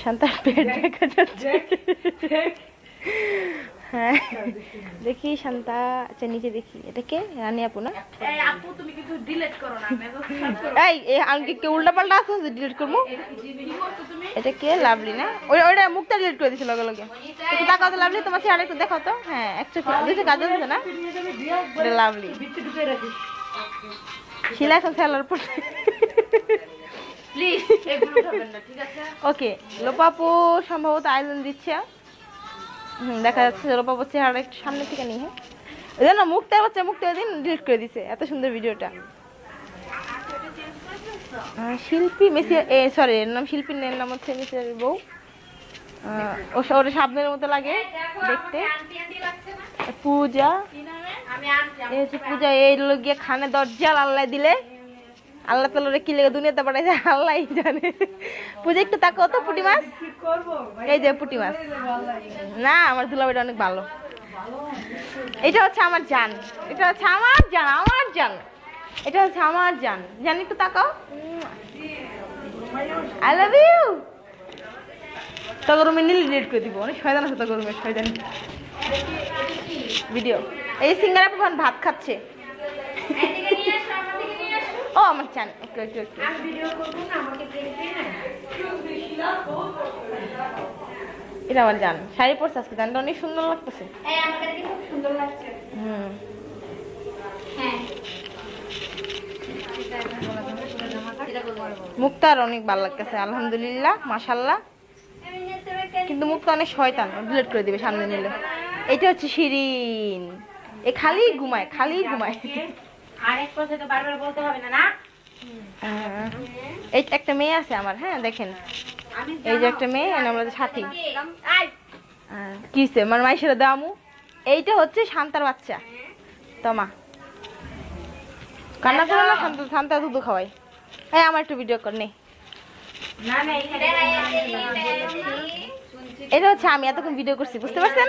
শান্তার পেট দেখা যাচ্ছে। হ্যাঁ দেখি শান্তা, আচ্ছা নিচে দেখি, এটা কে? রানী আপু না? আপু তুমি কিন্তু ডিলিট করো না, এই আমি কি উল্টা পাল্টা আছে ডিলিট করবো? এটা কে? লাভলি না? ওইটা মুখটা ডিলিট করে দিছিল লগে লগে। একটু তাকাও তো লাভলি, তোমার চেহারা একটু দেখাও তো। হ্যাঁ একটু দুইটা কাজ আছে না? এটা লাভলি। শিলা এখন ফেলার পর প্লিজ এগুলো উঠাবেন না, ঠিক আছে? ওকে লোপাপু সম্ভবত আইল্যান্ড দিচ্ছে। দেখা যাচ্ছে লোপাপুর চেহারা একটু সামনে থেকে নিয়ে। হ্যাঁ জানো মুখটা বাচ্চা মুখটা দিন ডিলিট করে দিছে, এত সুন্দর ভিডিওটা। শিল্পী মেসি, সরি এর নাম শিল্পী, এর নাম হচ্ছে মেসির বউ। ওটা সাবনের মতো লাগে দেখতে। পূজা, এই হচ্ছে পূজা। এই লোক গিয়ে খানে দরজা আল্লাহ দিলে, আল্লাহ তাআলা কি লেগে দুনিয়াতে পাঠাইছে আল্লাহই জানে। পূজা একটু তাকাও তো, পুঁটি মাছ, এই যে পুঁটি মাছ। না আমার দুলাভাইটা অনেক ভালো। এটা হচ্ছে আমার জান, এটা হচ্ছে আমার জান, আমার জান, এটা হচ্ছে আমার জান। জান একটু তাকাও, আই লাভ ইউ। তগরমে নীল ডিলিট করে দিব, অনেক শয়তান আছে তগরমে, শয়তান ভিডিও। এই সিঙ্গারা এখন ভাত খাচ্ছে। ও আমার চান, একটু একটু একটু এটা আমার জান। শাড়ি পরছে আজকে, জানটা অনেক সুন্দর লাগতেছে। মুক্তার অনেক ভালো লাগতেছে আলহামদুলিল্লাহ মাশাআল্লাহ। কিন্তু মুক্তা অনেক শয়তান, ডিলিট করে দিবে সামনে নিলে। এটা হচ্ছে শিরিন, এ খালি ঘুমায়, খালি ঘুমায়। আরেক কথা তো বারবার বলতে হবে না, না? এই একটা মেয়ে আছে আমার, হ্যাঁ দেখেন এই যে একটা মেয়ে, আমাদের সাথী। কিসে আমার মাইশেরা দামু। এইটা হচ্ছে শান্তার বাচ্চা তোমা, কান্না করে না, শান্ত শান্তা দুধ খাওয়াই। এই আমার একটু ভিডিও কর নে। এটা হচ্ছে আমি এতক্ষণ ভিডিও করছি, বুঝতে পারছেন?